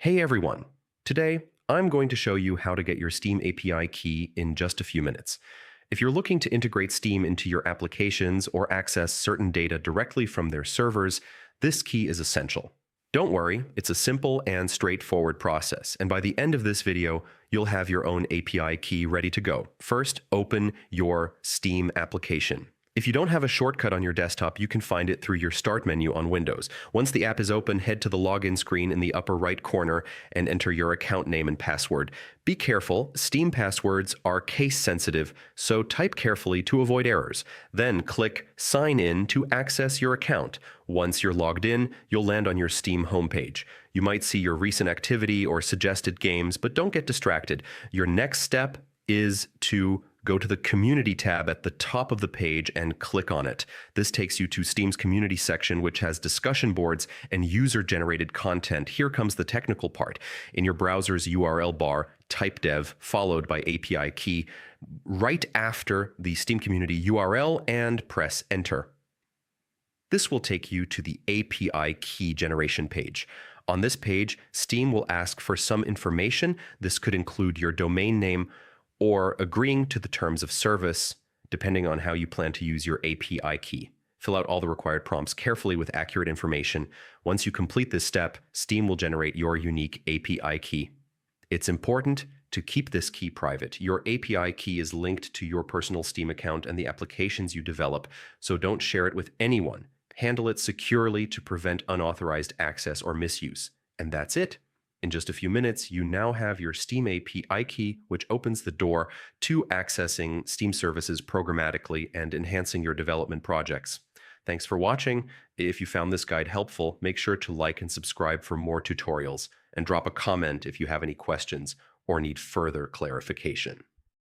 Hey everyone! Today, I'm going to show you how to get your Steam API key in just a few minutes. If you're looking to integrate Steam into your applications or access certain data directly from their servers, this key is essential. Don't worry, it's a simple and straightforward process, and by the end of this video, you'll have your own API key ready to go. First, open your Steam application. If you don't have a shortcut on your desktop, you can find it through your Start menu on Windows. Once the app is open, head to the login screen in the upper right corner and enter your account name and password. Be careful, Steam passwords are case-sensitive, so type carefully to avoid errors. Then click Sign In to access your account. Once you're logged in, you'll land on your Steam homepage. You might see your recent activity or suggested games, but don't get distracted. Your next step is to go to the Community tab at the top of the page and click on it. This takes you to Steam's Community section, which has discussion boards and user-generated content. Here comes the technical part. In your browser's URL bar, type dev followed by API key right after the Steam Community URL and press enter. This will take you to the API key generation page. On this page, Steam will ask for some information. This could include your domain name, or agreeing to the terms of service, depending on how you plan to use your API key. Fill out all the required prompts carefully with accurate information. Once you complete this step, Steam will generate your unique API key. It's important to keep this key private. Your API key is linked to your personal Steam account and the applications you develop, so don't share it with anyone. Handle it securely to prevent unauthorized access or misuse. And that's it. In just a few minutes, you now have your Steam API key, which opens the door to accessing Steam services programmatically and enhancing your development projects. Thanks for watching. If you found this guide helpful, make sure to like and subscribe for more tutorials, and drop a comment if you have any questions or need further clarification.